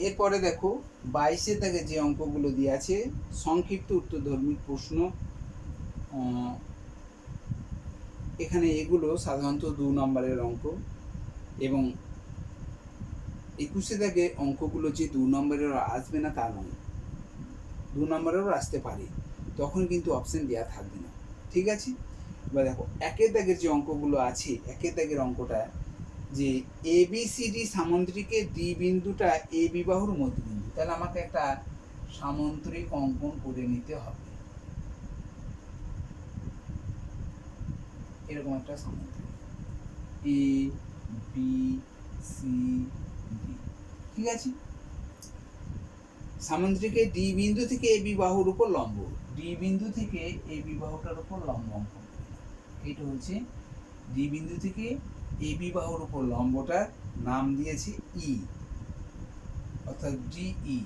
এরপরে দেখো 22 থেকে যে অঙ্কগুলো দিয়ে আছে সংক্ষিপ্ত উত্তরধর্মী প্রশ্ন। এখানে এগুলো সাধারণত 2 নম্বরের অঙ্ক, এবং 21 থেকে অঙ্কগুলো যে 2 নম্বরের আসবে না তা নয়, 2 নম্বরেরও আসতে পারে, তখন কিন্তু অপশন দেওয়া থাকবে না। ঠিক আছে, এবার দেখো 1 দাগের যে অঙ্কগুলো আছে, 1 দাগের অঙ্কটা যে ABCD সামুদ্রিকের ডি বিন্দুটা এ বিবাহুর মধ্যবিন্দু, তাহলে আমাকে একটা সামুদ্রিক অঙ্কন করে নিতে হবে। এরকম একটা সামুদ্রিক ABCD, ঠিক আছে। সামুদ্রিকের ডি বিন্দু থেকে এ বিবাহুর উপর লম্ব, ডি বিন্দু থেকে এ বিবাহুটার উপর লম্ব অঙ্কন। এটা হচ্ছে ডি বিন্দু থেকে এ বিবাহুর উপর লম্বটার নাম দিয়েছে ই, অর্থাৎ ডিই,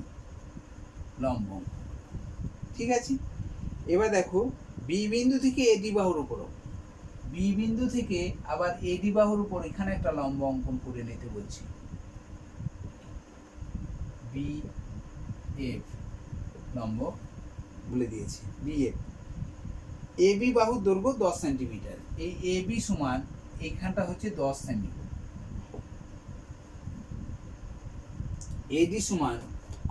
লম্ব। ঠিক আছে, এবার দেখো বি বিন্দু থেকে এডি বাহুর উপর, বি বিন্দু থেকে আবার এডি বাহুর উপর এখানে একটা লম্ব অঙ্কন করে নিতে বলছি, বি এফ লম্ব বলে দিয়েছি, বি এফ। এবি বাহুর দৈর্ঘ্য 10 সেন্টিমিটার, এই এবি সমান এইখানটা হচ্ছে 10 সেমি, এডি সমান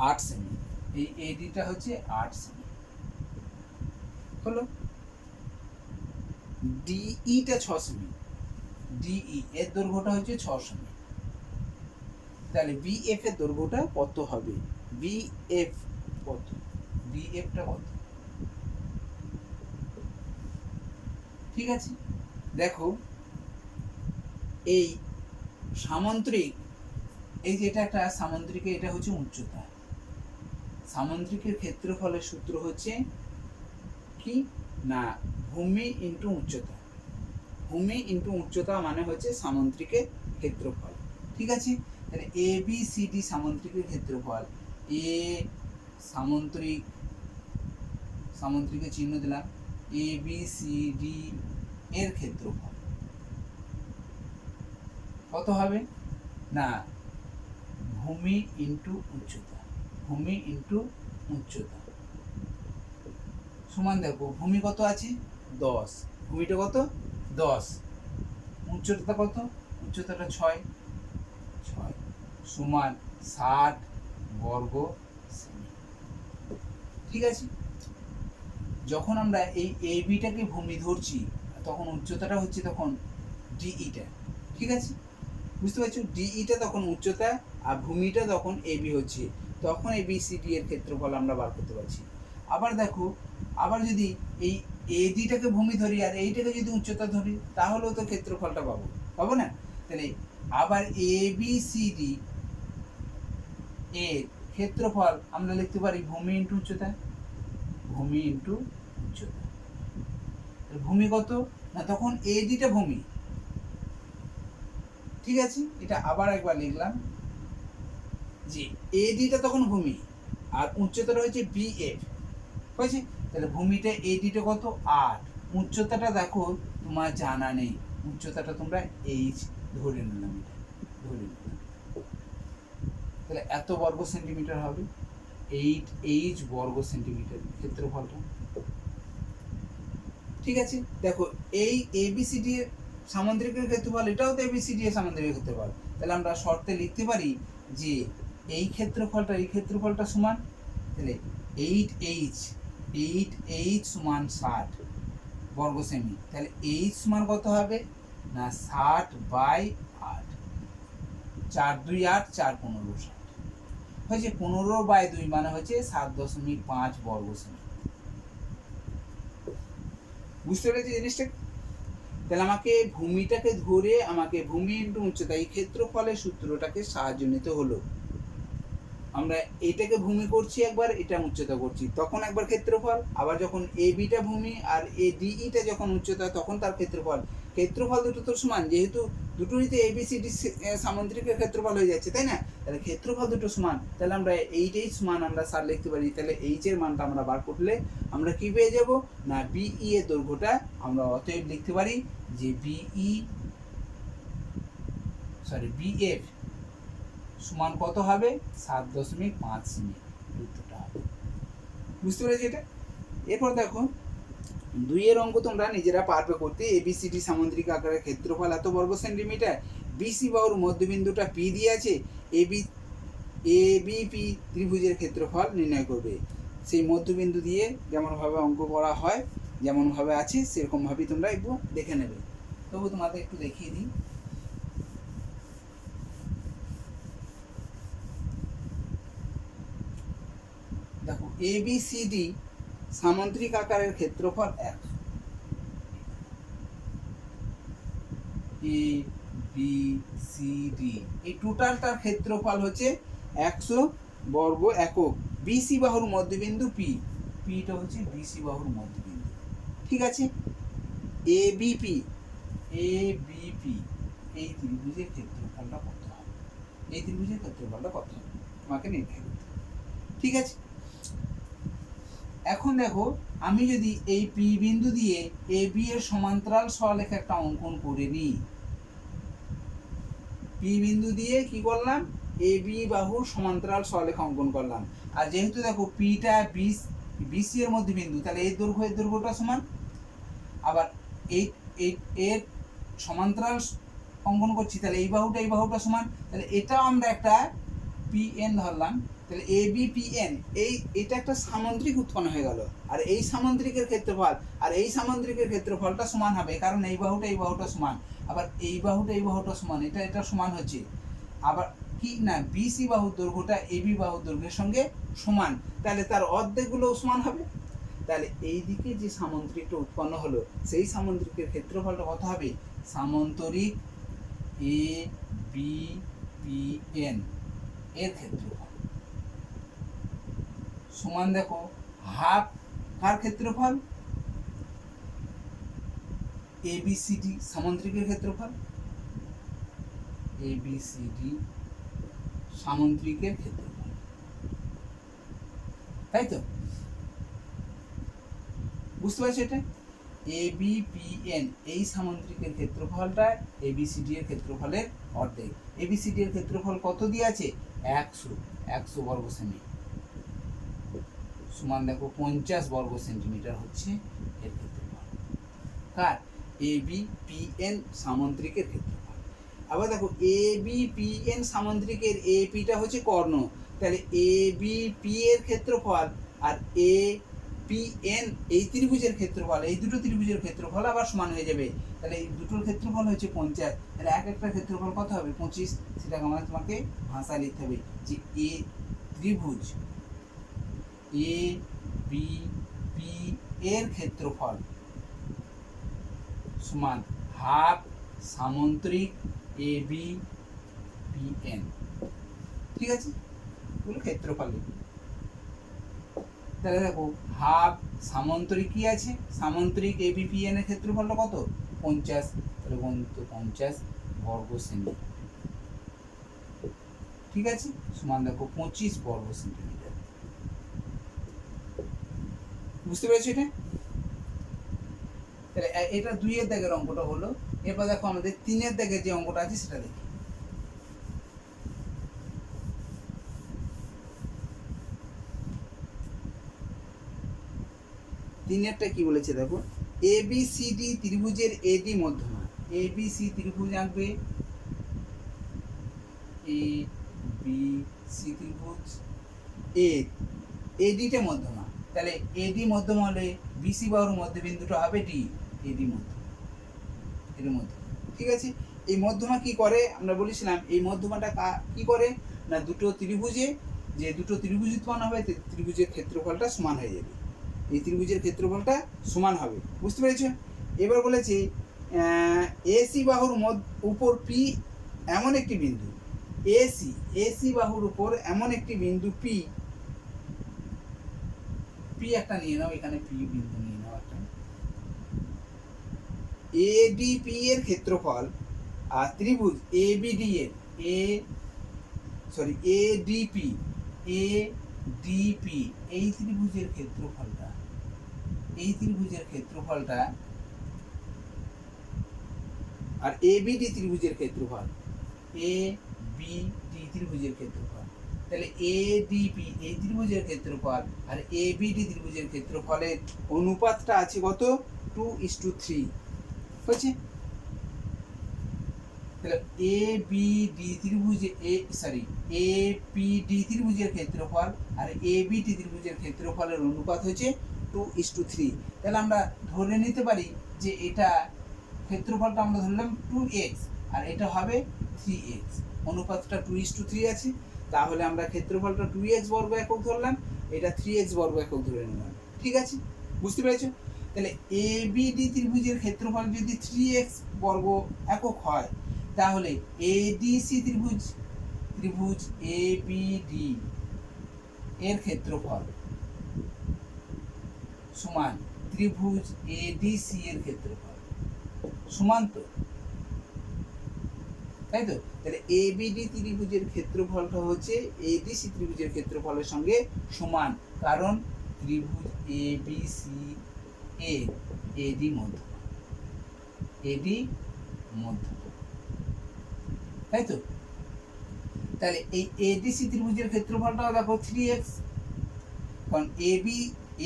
8 সেমি, এই এডিটা হচ্ছে 8 সেমি হলো। ডিইটা 6 সেমি, ডিই এর দৈর্ঘ্যটা হচ্ছে 6 সেমি, তাহলে বিএফ এর দৈর্ঘ্যটা কত হবে? বিএফ কত? বিএফটা কত? ঠিক আছে, দেখো এই সামুদ্রিক, এই যেটা একটা সামুদ্রিকে, এটা হচ্ছে উচ্চতা। সামুদ্রিকের ক্ষেত্রফলের সূত্র হচ্ছে কি না ভূমি ইন্টু উচ্চতা, ভূমি ইন্টু উচ্চতা মানে হচ্ছে সামুদ্রিকের ক্ষেত্রফল। ঠিক আছে, তাহলে এ বি সি ডি সামুদ্রিকের ক্ষেত্রফল, এ সামুদ্রিক, সামুদ্রিকের চিহ্ন দিলাম, এ বি সি ডি এর ক্ষেত্রফল কত হবে না ভূমি ইন্টু উচ্চতা, ভূমি ইন্টু উচ্চতা সমান, দেখো ভূমি কত আছে 10, ভূমিটা কত 10, উচ্চতা কত, উচ্চতাটা 6 সমান 60 বর্গ সেমি। ঠিক আছে, যখন আমরা এই এ বিটাকে ভূমি ধরছি তখন উচ্চতাটা হচ্ছে তখন ডিইটা। ঠিক আছে, বুঝতে পারছো, ডিইটা তখন উচ্চতা আর ভূমিটা তখন এ বি হচ্ছে, তখন এ বি সি ডি এর ক্ষেত্রফল আমরা বার করতে পারছি। আবার দেখো, আবার যদি এই এডিটাকে ভূমি ধরি আর এইটাকে যদি উচ্চতা ধরি তাহলেও তো ক্ষেত্রফলটা পাবো না। তাহলে আবার এ বি সি ডি এর ক্ষেত্রফল আমরা লিখতে পারি ভূমি ইন্টু উচ্চতা, ভূমি ইন্টু উচ্চতা। ভূমি কত না তখন এডিটা ভূমি। ঠিক আছে, এটা আবার একবার লিখলাম যে এডিটা তখন ভূমি আর উচ্চতাটা হচ্ছে বিএফ হয়েছে। তাহলে ভূমিটা এডিটা কত 8, উচ্চতাটা দেখো তোমার জানা নেই, উচ্চতাটা তোমরা এইচ ধরে নিলাম, এটা ধরে নিলাম, তাহলে এত বর্গ সেন্টিমিটার হবে, 8H বর্গ সেন্টিমিটার ক্ষেত্রফলটা। ঠিক আছে, দেখো এই এবিসিডি এর সামুদ্রিকের ক্ষেত্রফল, এটাও তো এবিসিডি এর সামুদ্রিকের ক্ষেত্রফল, তাহলে আমরা শর্তে লিখতে পারি যে এই ক্ষেত্রফলটা এই ক্ষেত্রফলটা সমান, তাহলে 8H সমান 60 বর্গ সেমি, তাহলে H সমান কত হবে না 60/8, 4 2 8, 4 15 60 হয়েছে, 15/2 মানে হচ্ছে 7.5 বর্গ সেমি। বুঝতে পেরেছি জিনিসটা? তাহলে আমাকে ভূমিটাকে ধরে আমাকে ভূমি ইন্টু উচ্চতা এই ক্ষেত্রফলের সূত্রটাকে সাহায্য নিতে হলো। আমরা এটাকে ভূমি করছি একবার, এটা উচ্চতা করছি, তখন একবার ক্ষেত্রফল, আবার যখন এ বিটা ভূমি আর এ ডিইটা যখন উচ্চতা তখন তার ক্ষেত্রফল। ক্ষেত্রফল দুটো তো সমান, যেহেতু দুটোই তো এবিসিডি সামুদ্রিকের ক্ষেত্রফল হয়ে যাচ্ছে, তাই না? তাহলে ক্ষেত্রফল দুটো সমান, তাহলে আমরা এইটাই সমান আমরা স্যার লিখতে পারি। তাহলে এইচ এর মানটা আমরা বার করলে আমরা কি পেয়ে যাব না বিই এর দৈর্ঘ্যটা আমরা অতএব লিখতে পারি যে বিএফ সমান কত হবে 7.5 সেমি উত্তরটা হবে। বুঝতে পেরেছি এটা? এরপর দেখো 2 অঙ্ক তোমরা নিজেরা পারবে করতে। এবিসিডি সামুদ্রিক আকারের ক্ষেত্রফল এত বর্গ সেন্টিমিটার, বিসি বাহুর মধ্যবিন্দুটা পি দিয়ে আছে, এবিপি ত্রিভুজের ক্ষেত্রফল নির্ণয় করবে। সেই মধ্যবিন্দু দিয়ে যেমনভাবে অঙ্ক করা হয়, যেমনভাবে আছে সেরকমভাবেই তোমরা একটু দেখে নেবে। তবু তোমাদের একটু দেখিয়ে দিই। দেখো এবিসিডি সামুদ্রিক আকারের ক্ষেত্রফল 100, এবিসিডি এই টোটালটার ক্ষেত্রফল হচ্ছে 100 বর্গ একক। বিসি বাহুর মধ্যবিন্দু পি, পিটা হচ্ছে বিসি বাহুর মধ্যবিন্দু। ঠিক আছে? এবিপি এই ত্রিভুজের ক্ষেত্রফলটা কত হবে, এই ত্রিভুজের ক্ষেত্রফলটা কত হবে তোমাকে নির্ণয় করতে হবে। ঠিক আছে? এখন দেখো আমি যদি এই পি বিন্দু দিয়ে এ বি এর সমান্তরাল সরলরেখা একটা অঙ্কন করে নিই, পি বিন্দু দিয়ে কি করলাম, এ বি বাহুর সমান্তরাল সরলরেখা অঙ্কন করলাম। আর যেহেতু দেখো পিটা বিসি এর মধ্যে বিন্দু, তাহলে এই দৈর্ঘ্যটা সমান। আবার এর সমান্তরাল অঙ্কন করছি, তাহলে এই বাহুটা সমান। তাহলে এটাও আমরা একটা পিএন ধরলাম। তাহলে এ বি পিএন এটা একটা সামুদ্রিক উৎপন্ন হয়ে গেল। আর এই সামুদ্রিকের ক্ষেত্রফল আর এই সামুদ্রিকের ক্ষেত্রফলটা সমান হবে, কারণ এই বাহুটা সমান। আবার এই বাহুটা সমান, এটা সমান হচ্ছে। আবার কি না, বিসি বাহুর দৈর্ঘ্যটা এবি বাহুর দৈর্ঘ্যের সঙ্গে সমান, তাহলে তার অর্ধেকগুলো সমান হবে। তাহলে এই দিকে যে সামুদ্রিকটা উৎপন্ন হলো, সেই সামুদ্রিকের ক্ষেত্রফলটা কত হবে, সামান্তরিক এ বি পি এন এর ক্ষেত্রফল সমান দেখো হাফ কার ক্ষেত্রফল, এবিসিডি সামুদ্রিকের ক্ষেত্রফল, এবিসিডি সামুদ্রিকের ক্ষেত্রফল। তাই তো? বুঝতে পারছো এটা? এবিপিএন এই সামুদ্রিকের ক্ষেত্রফলটা এবিসিডি এর ক্ষেত্রফলের অর্ধেক। এবিসিডি এর ক্ষেত্রফল কত দিয়ে আছে, 100 বর্গ সেমি সমান দেখো 50 বর্গ সেন্টিমিটার হচ্ছে এর ক্ষেত্রফল। কার, এবিপিএন সামুদ্রিকের ক্ষেত্রফল। আবার দেখো এবিপিএন সামুদ্রিকের এপিটা হচ্ছে কর্ণ, তাহলে এবিপি এর ক্ষেত্রফল আর এপিএন এই ত্রিভুজের ক্ষেত্রফল, এই দুটো ত্রিভুজের ক্ষেত্রফল আবার সমান হয়ে যাবে। তাহলে এই দুটোর ক্ষেত্রফল হচ্ছে 50, তাহলে একটা ক্ষেত্রফল কত হবে 25। সেটাকে আমরা তোমাকে ভাষায় লিখতে হবে যে এ ত্রিভুজ এ বি পি এর ক্ষেত্রফল সমান হাফ সামুদ্রিক এ বি পি এন। ঠিক আছে? এগুলো ক্ষেত্রফল লিখবে। তাহলে দেখো হাফ সামন্তরিক কি আছে, সামন্তরিক এ বি পি এন এর ক্ষেত্রফলটা কত 50, তাহলে 50 বর্গ সেমি। ঠিক আছে? সমান দেখো 25 বর্গ সেন্টিমিটার। বুঝতে পেরেছো এটা? তাহলে এটা 2 এর দাগের অঙ্কটা হলো। এরপর দেখো আমাদের 3 এর দাগের যে অঙ্কটা আছে সেটা দেখি। 3 এরটা কি বলেছে দেখো, এবিসিডি ত্রিভুজের এডি মধ্যমা। এবিসি ত্রিভুজ আঁকবে, এবিসি ত্রিভুজ এডিটা মধ্যমা। তাহলে এডি মধ্যমা হলে বিসি বাহুর মধ্যবিন্দুটা হবে ডি, এডি মধ্যমা এর মধ্যে। ঠিক আছে? এই মধ্যমা কি করে আমরা বলেছিলাম, এই মধ্যমাটা কি করে না, দুটো ত্রিভুজে যে দুটো ত্রিভুজ উৎপন্ন হবে ত্রিভুজের ক্ষেত্রফলটা সমান হয়ে যাবে, এই ত্রিভুজের ক্ষেত্রফলটা সমান হবে। বুঝতে পেরেছো? এবার বলেছি এসি বাহুর উপর পি এমন একটি বিন্দু, এসি বাহুর উপর এমন একটি বিন্দু পি একটা নিয়ে নাও, এখানে পি বিন্দু নিয়ে নাও একটা। এডিপি এর ক্ষেত্রফল আর ত্রিভুজ এবিডি এর এডিপি এই ত্রিভুজের ক্ষেত্রফলটা আর এবিডি ত্রিভুজের ক্ষেত্রফল, এবিডি ত্রিভুজের ক্ষেত্রফল। তাহলে এ ডিপি এই ত্রিভুজের ক্ষেত্রফল আর এ বিডি ত্রিভুজের ক্ষেত্রফলের অনুপাতটা আছে কত? 2:3 হচ্ছে। তাহলে এ বিডি ত্রিভুজে এ পিডি ত্রিভুজের ক্ষেত্রফল আর এ বিডি ত্রিভুজের ক্ষেত্রফলের অনুপাত হচ্ছে 2:3। তাহলে আমরা ধরে নিতে পারি যে এটা ক্ষেত্রফলটা আমরা ধরলাম 2x আর এটা হবে 3x, অনুপাতটা 2:3 আছে। তাহলে আমরা ক্ষেত্রফলটা 2x বর্গ একক ধরলাম, এটা 3x বর্গ একক ধরে নিলাম। ঠিক আছে, বুঝতে পেরেছো? তাহলে এ বিডি ত্রিভুজের ক্ষেত্রফল যদি 3x বর্গ একক হয়, তাহলে এডিসি ত্রিভুজ এ বিডি এর ক্ষেত্রফল সমান ত্রিভুজ এডিসি এর ক্ষেত্রফল সমান, তো তাই তো? তাহলে এবিডি ত্রিভুজের ক্ষেত্রফলটা হচ্ছে এডিসি ত্রিভুজের ক্ষেত্রফলের সঙ্গে সমান, কারণ ত্রিভুজ এবিসি এর এডি মধ্য, তাই তো? তাহলে এই এডিসি ত্রিভুজের ক্ষেত্রফলটাও দেখো 3x, কারণ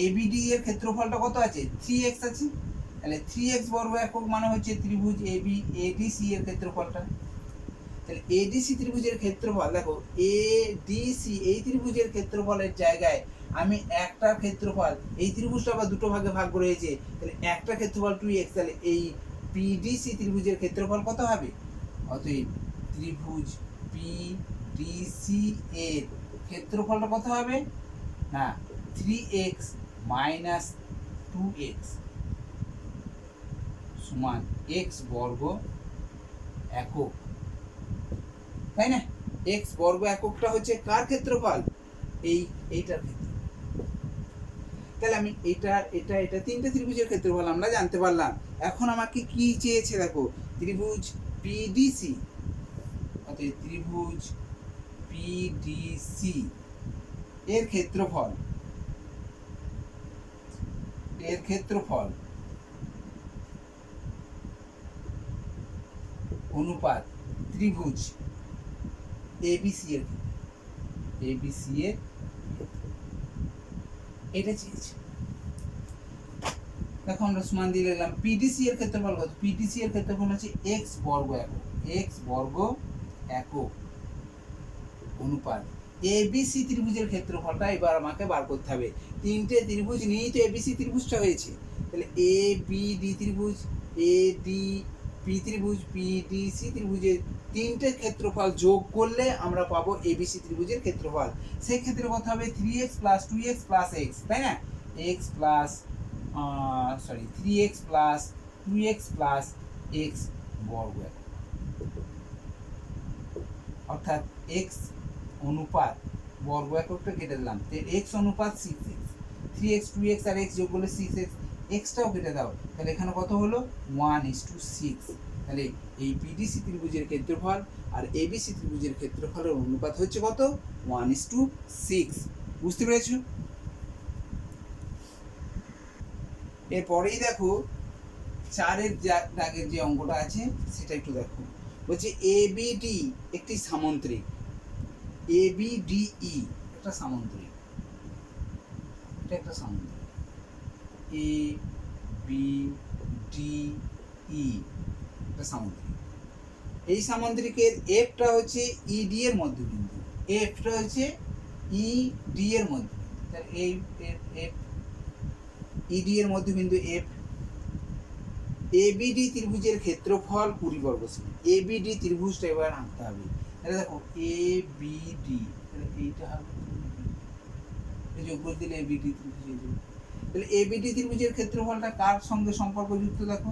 এবিডি এর ক্ষেত্রফলটা কত আছে? 3x আছে। তাহলে 3x বর্গ একক মানে হচ্ছে ত্রিভুজ এডিসি এর ক্ষেত্রফলটা। তাহলে এডিসি ত্রিভুজের ক্ষেত্রফল দেখো, এডিসি এই ত্রিভুজের ক্ষেত্রফলের জায়গায় আমি একটা ক্ষেত্রফল, এই ত্রিভুজটা আবার দুটো ভাগে ভাগ রয়েছে, তাহলে একটা ক্ষেত্রফল 2x, তাহলে এই পিডিসি ত্রিভুজের ক্ষেত্রফল কত হবে? অতএব ত্রিভুজ পিডিসি এর ক্ষেত্রফলটা কত হবে? না, 3x মাইনাস 2x সমান x বর্গ একক, তাই না? x বর্গ এককটা হচ্ছে কার ক্ষেত্রফল? এইটার ক্ষেত্রফল। তাহলে আমি এটা তিনটে ত্রিভুজের ক্ষেত্রফল আমরা জানতে পারলাম। এখন আমাকে কি চেয়েছে দেখো, ত্রিভুজ পিডিসি, অর্থাৎ ত্রিভুজ পিডিসি এর ক্ষেত্রফল অনুপাত ত্রিভুজ এবিসি এর এটা চেয়েছে। দেখো আমরা সমান দিয়ে লিখলাম পিডিসি এর ক্ষেত্রফল কত? পিডিসি এর ক্ষেত্রফল হচ্ছে x বর্গ একক অনুপাত এবিসি ত্রিভুজের ক্ষেত্রফলটা এবার আমাকে বার করতে হবে। তিনটে ত্রিভুজ নিয়েই তো এবিসি ত্রিভুজটা হয়েছে। তাহলে এ বিডি ত্রিভুজ, এডিপি ত্রিভুজ, পিডিসি ত্রিভুজের তিনটে ক্ষেত্রফল যোগ করলে আমরা পাবো এবিসি ত্রিভুজের ক্ষেত্রফল। সেই ক্ষেত্রে কত হবে? 3x plus 2x plus x, তাই না? 3x plus 2x plus x বর্গ, অর্থাৎ x অনুপাত বর্গ এককটা কেটে দিলাম, x অনুপাত 6x, 3x 2x আর x যোগ করলে 6x, xটাও কেটে দাও, তাহলে এখানে কত হলো? 1:6। তাহলে এই পিডিসি ত্রিভুজের ক্ষেত্রফল আর এবিসি ত্রিভুজের ক্ষেত্রফলের অনুপাত হচ্ছে কত? 1:6। বুঝতে পেরেছো? এরপরেই দেখো 4-এর দাগের যে অঙ্কটা আছে সেটা একটু দেখো। বলছে এবিডি একটি সামন্ত্রিক, এবিডিই একটা সামন্ত্রিক, এটা একটা সামন্ত্রিক, এবিডিই একটা সামন্ত্রিক। এই সামন্ত্রিকের এফটা হচ্ছে ইডি এর মধ্যবিন্দু, এফটা হচ্ছে ইডি এর মধ্যবিন্দু। তাহলে এই এফ ইডি এর মধ্যবিন্দু এফ। এবিডি ত্রিভুজের ক্ষেত্রফল 20 বর্গ সেমি। এবিডি ত্রিভুজটা এবার আঁকতে হবে। তাহলে দেখো এবিডি, তাহলে এইটা হবে এই যোগ করে দিলে এবিডি ত্রিভুজ। তাহলে এবিডি ত্রিভুজের ক্ষেত্রফলটা কার সঙ্গে সম্পর্কযুক্ত? দেখো,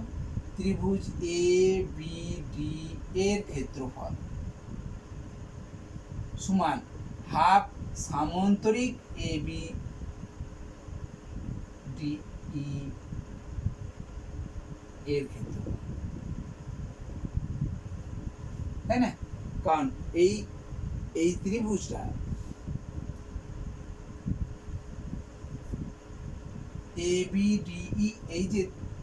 ত্রিভুজ এবিডি এর ক্ষেত্রফল সমান হাফ সামন্তরিক এবিডি এর ক্ষেত্রফল, তাই না? কারণ এই ত্রিভুজটা এবিডিই, এই যে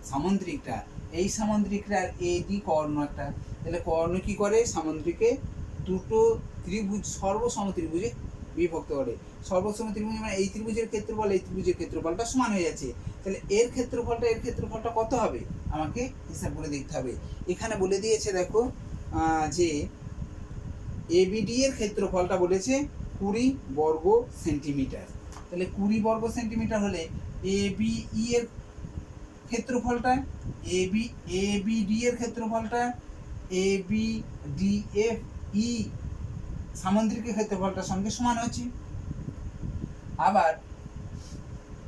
সামন্ত্রিকটা, এই সামন্ত্রিকটার এডি কর্ণ একটা, তাহলে কর্ণ কি করে? সামন্ত্রিকে দুটো ত্রিভুজ সর্বসম ত্রিভুজে বিভক্ত করে। সর্বসম ত্রিভুজ মানে এই ত্রিভুজের ক্ষেত্রফল এই ত্রিভুজের ক্ষেত্রফলটা সমান হয়ে যাচ্ছে, তাহলে এর ক্ষেত্রফলটা কত হবে আমাকে হিসাব করে দেখতে হবে। এখানে বলে দিয়েছে দেখো যে এবিডি এর ক্ষেত্রফলটা বলেছে 20 বর্গ সেন্টিমিটার, তাহলে 20 বর্গ সেন্টিমিটার হলে এবিই এর ক্ষেত্রফলটা এবিডি এর ক্ষেত্রফলটা এবিডিএফ ই সামুদ্রিকের ক্ষেত্রফলটার সঙ্গে সমান হচ্ছে। আবার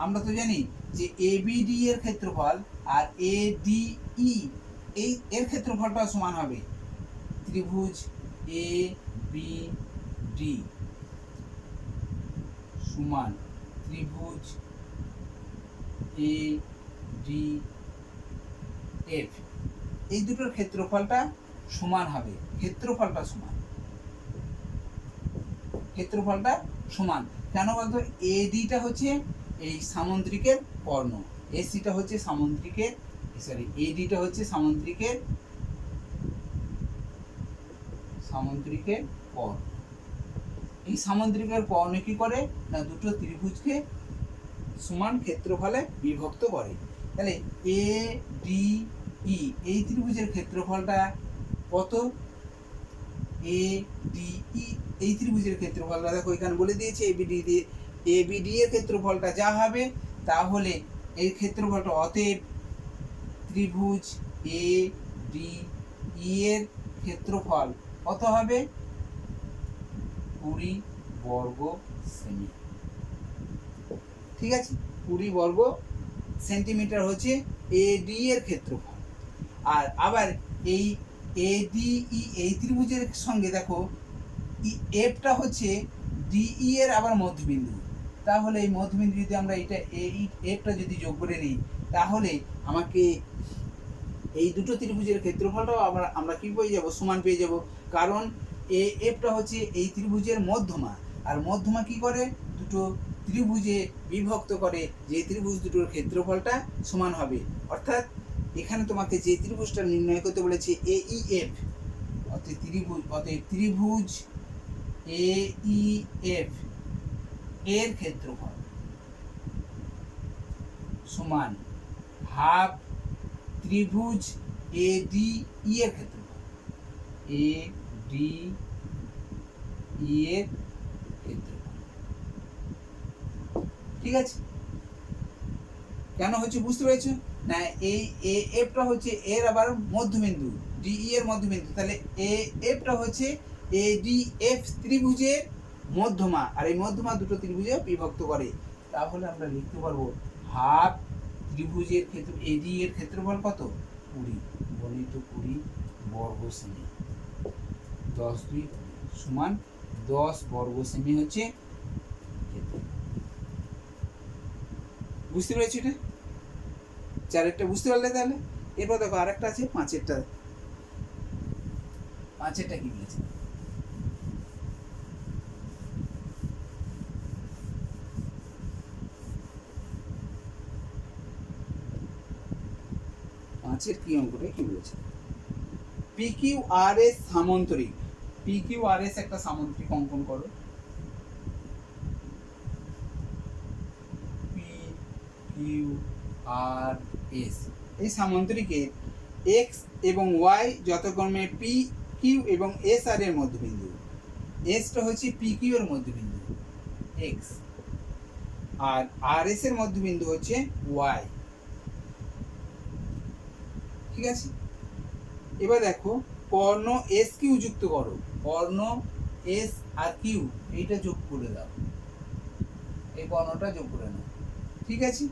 আমরা তো জানি যে এবিডি এর ক্ষেত্রফল আর এডিই এই এর ক্ষেত্রফলটা সমান হবে। ত্রিভুজ এ বি ডি সমান ত্রিভুজ এ ডি এফ, এই দুটোর ক্ষেত্রফলটা সমান হবে। ক্ষেত্রফলটা সমান কেন বলতো? এডিটা হচ্ছে এই সামুদ্রিকের কর্ণ, এসিটা হচ্ছে সামুদ্রিকের এডিটা হচ্ছে সামুদ্রিকের কর্ণ। এই সামুদ্রিকের কর্ণ কি করে না দুটো ত্রিভুজকে সমান ক্ষেত্রফলে বিভক্ত করে। তাহলে এ ডি ই এই ত্রিভুজের ক্ষেত্রফলটা কত? এ ডি ই এই ত্রিভুজের ক্ষেত্রফলটা দেখো এখানে বলে দিয়েছে এবিডি এর ক্ষেত্রফলটা যা হবে তাহলে এই ক্ষেত্রফলটা, অতএব ত্রিভুজ এ ডি ই এর ক্ষেত্রফল কত হবে? 20 বর্গ সেমি। ঠিক আছে, 20 বর্গ সেন্টিমিটার হচ্ছে এডি এর ক্ষেত্রফল। আর আবার এই এডিই এই ত্রিভুজের সঙ্গে দেখো এফটা হচ্ছে ডিই এর আবার মধ্যবিন্দু, তাহলে এই মধ্যবিন্দু যদি আমরা এটা এই এফটা যদি যোগ করে নিই তাহলে আমাকে এই দুটো ত্রিভুজের ক্ষেত্রফলটাও আবার আমরা কি পেয়ে যাব? সমান পেয়ে যাব। কারণ এ এফটা হচ্ছে এই ত্রিভুজের মধ্যমা, আর মধ্যমা কি করে? দুটো ত্রিভুজে বিভক্ত করে, যে ত্রিভুজ দুটোর ক্ষেত্রফলটা সমান হবে। অর্থাৎ এখানে তোমাকে যে ত্রিভুজটা নির্ণয় করতে বলেছে এইএফ, অতএব ত্রিভুজ এইএফ এর ক্ষেত্রফল সমান হাফ ত্রিভুজ এডিই এর ক্ষেত্রফল। এডিই এর ক্ষেত্রফল। ঠিক আছে, কেন হচ্ছে বুঝতে পেরেছো না? এই এফটা হচ্ছে এর আবার মধ্যবিন্দু, ডিই এর মধ্যবিন্দু, তাহলে এফটা হচ্ছে এডিএফ ত্রিভুজের মধ্যমা, আর এই মধ্যমা দুটো ত্রিভুজে বিভক্ত করে। তাহলে আমরা লিখতে পারবো হাফ ত্রিভুজের ক্ষেত্র এডি এর ক্ষেত্রফল কত? 20 গণিত 20 বর্গ সেমি। 10 2 সমান 10 বর্গ সেমি হচ্ছে ক্ষেত্রফল। বুঝতে পেরেছি? এটা চারেরটা বুঝতে পারলে? তাহলে এরপর দেখো আরেকটা আছে পাঁচেরটা কি বলেছে? পাঁচের কি অঙ্কটা কি বলেছে? পিকিউআরএস সামান্তরিক। পিকিউআরএস একটা সামান্তরিক অঙ্কন করো। পিকিউআরএস এই সামান্তরিকের এক্স এবং ওয়াই যথাক্রমে পি কিউ এবং এস আর এর মধ্যবিন্দু। এসটা হচ্ছে পি কিউ এর মধ্যবিন্দু এক্স, আর আর এস এর মধ্যবিন্দু হচ্ছে ওয়াই। ঠিক আছে, এবার দেখো কর্ণ এস কিউ যুক্ত করো। কর্ণ এস আর কিউ এইটা যোগ করে দাও, এই কর্ণটা যোগ করে নাও। ঠিক আছে,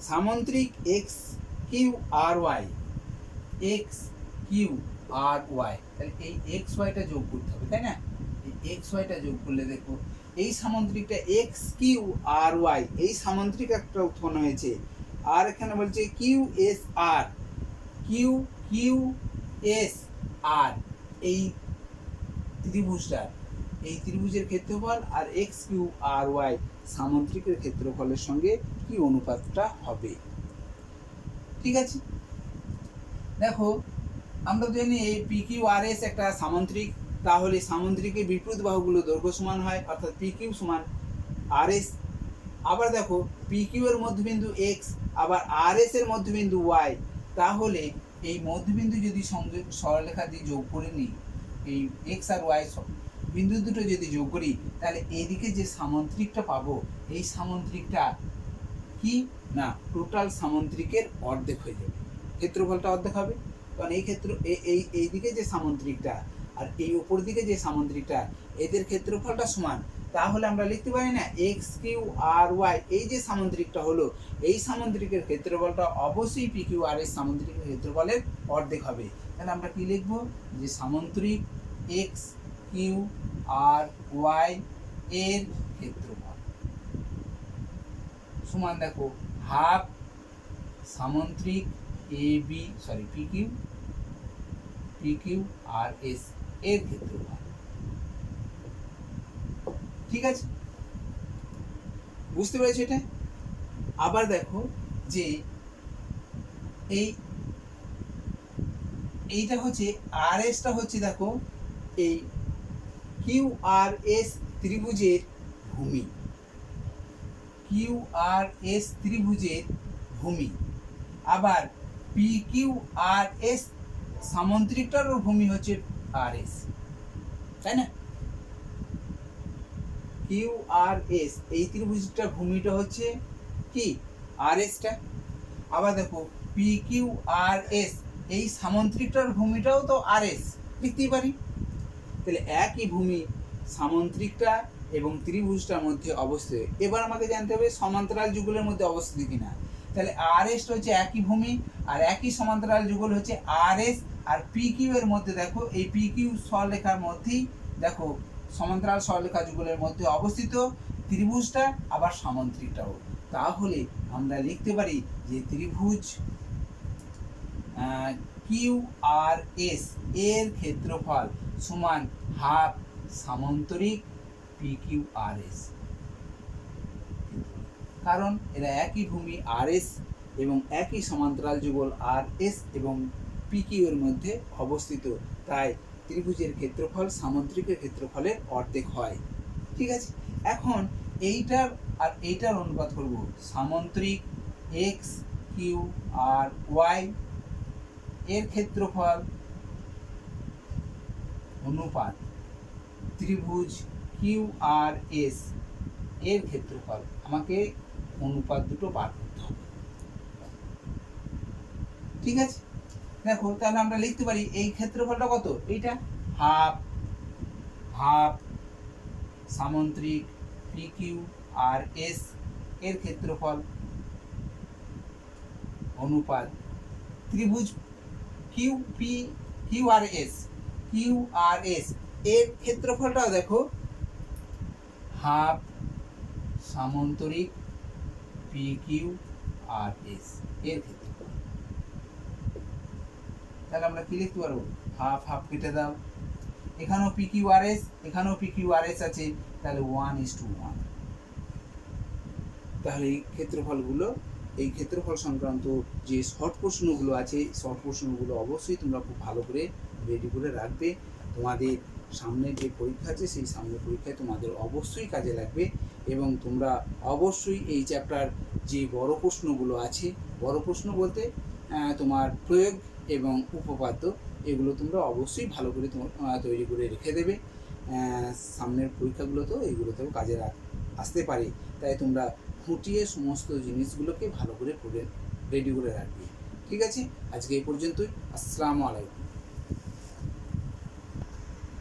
সামান্তরিক x Q R Y, x Q R Y, তাহলে এই এক্স ওয়াইটা যোগ করতে হবে, তাই না? এই এক্স ওয়াইটা যোগ করলে দেখো এই সামান্তরিকটা এক্স কিউ আর ওয়াই, এই সামান্তরিক একটা উৎপন্ন হয়েছে। আর এখানে বলছে কিউ এস আর, কিউ কিউ এস আর, এই ত্রিভুজটা, এই ত্রিভুজের ক্ষেত্রফল আর এক্স কিউ আর ওয়াই সামান্তরিকের ক্ষেত্রফলের সঙ্গে কি অনুপাতটা হবে। ঠিক আছে, দেখো আমরা জানি এই পি কিউ আর এস একটা সামান্তরিক, তাহলে সামুদ্রিকের বিপরীত বাহুগুলো দৈর্ঘ্য সমান হয়, অর্থাৎ পি কিউ সমান আর এস। আবার দেখো পি কিউ এর মধ্যবিন্দু এক্স, আবার আর এস এর মধ্যবিন্দু ওয়াই। তাহলে এই মধ্যবিন্দু যদি সংযোগ সরলরেখা দিয়ে যোগ করে নিই, এই এক্স আর ওয়াই বিন্দু দুটো যদি যোগ করি, তাহলে এইদিকে যে সামন্ত্রিকটা পাবো, এই সামন্ত্রিকটা কি না টোটাল সামন্ত্রিকের অর্ধেক হয়ে যাবে, ক্ষেত্রফলটা অর্ধেক হবে। কারণ এই ক্ষেত্র এইদিকে যে সামন্ত্রিকটা আর এই উপর দিকে যে সামন্ত্রিকটা, এদের ক্ষেত্রফলটা সমান। তাহলে আমরা লিখতে পারি না এক্স কিউ আর ওয়াই, এই যে সামন্ত্রিকটা হলো, এই সামন্ত্রিকের ক্ষেত্রফলটা অবশ্যই পি কিউ আর এস সামন্ত্রিকের ক্ষেত্রফলের অর্ধেক হবে। তাহলে আমরা কি লিখবো, যে সামন্ত্রিক এক্স কিউ আর ওয়াই এর ক্ষেত্রফল সমান দেখো half সামন্ত্রিক P Q R S এর ক্ষেত্রফল। ঠিক আছে, বুঝতে পেরেছো এটা? আবার দেখো যে এইটা হচ্ছে আর এসটা হচ্ছে, দেখো এই কিউ আর এস ত্রিভুজের ভূমি, কিউ আর এস ত্রিভুজের ভূমি। আবার পি কিউ আর এস সামন্ত্রিকটারও ভূমি হচ্ছে আর এস, তাই না? কিউ আর এস এই ত্রিভুজটার ভূমিটা হচ্ছে কি আর এসটা। আবার দেখো পি কিউ আর এস এই সামন্ত্রিকটার ভূমিটাও তো আর এস, লিখতেই পারি। তাহলে একই ভূমি সামন্ত্রিকটা এবং ত্রিভুজটার মধ্যে অবস্থিত। এবার আমাকে জানতে হবে সমান্তরাল যুগলের মধ্যে অবস্থিত কিনা। তাহলে আর এস হচ্ছে একই ভূমি আর একই সমান্তরাল যুগল হচ্ছে আর এস আর পি কিউ এর মধ্যে, দেখো এই পি কিউ সরলরেখার মধ্যেই দেখো সমান্তরাল সরলরেখা যুগলের মধ্যে অবস্থিত ত্রিভুজটা আবার সামন্ত্রিকটাও। তাহলে আমরা লিখতে পারি যে ত্রিভুজ কিউ আর এস এর ক্ষেত্রফল সমান half সামন্তরিক P Q R S, কারণ এরা একই ভূমি আর এস এবং একই সমান্তরাল যুগল আর এস এবং পি কিউ এর মধ্যে অবস্থিত, তাই ত্রিভুজের ক্ষেত্রফল সামন্ত্রিকের ক্ষেত্রফলের অর্ধেক হয়। ঠিক আছে, এখন এইটার আর এইটার অনুপাত করব, সামন্ত্রিক এক্স কিউ আর ওয়াই এর ক্ষেত্রফল অনুপাত ত্রিভুজ কিউ আর এস এর ক্ষেত্রফল। আমাকে অনুপাত দুটো বার করতে হবে। ঠিক আছে, দেখো তাহলে আমরা লিখতে পারি এই ক্ষেত্রফলটা কত, এইটা half সামন্ত্রিক P Q R S এর ক্ষেত্রফল অনুপাত ত্রিভুজ কিউ আর এস এর ক্ষেত্রফলটাও দেখো half সামন্তরিক P Q R S এর ক্ষেত্রফল। তাহলে আমরা কি লিখতে পারবো, হাফ হাফ কেটে দাও, এখানেও পি কিউ আর এস এখানেও পি কিউ আর এস আছে, তাহলে 1:1। তাহলে এই ক্ষেত্রফলগুলো, এই ক্ষেত্রফল সংক্রান্ত যে শর্ট প্রশ্নগুলো আছে, শর্ট প্রশ্নগুলো অবশ্যই তোমরা খুব ভালো করে রেডি করে রাখবে। তোমাদের সামনে যে পরীক্ষা আছে সেই সামনের পরীক্ষায় তোমাদের অবশ্যই কাজে লাগবে এবং তোমরা অবশ্যই এই চ্যাপ্টার যে বড় প্রশ্নগুলো আছে, বড় প্রশ্ন বলতে তোমার প্রয়োগ এবং উপপাদ্য, এগুলো তোমরা অবশ্যই ভালো করে তৈরি করে রেখে দেবে। সামনের পরীক্ষাগুলোতেও এগুলোতেও কাজে আসতে পারে, তাই তোমরা খুঁটিয়ে সমস্ত জিনিসগুলোকে ভালো করে পড়ে রেডি করে রাখবে। ঠিক আছে, আজকে এই পর্যন্তই। আসসালামু আলাইকুম।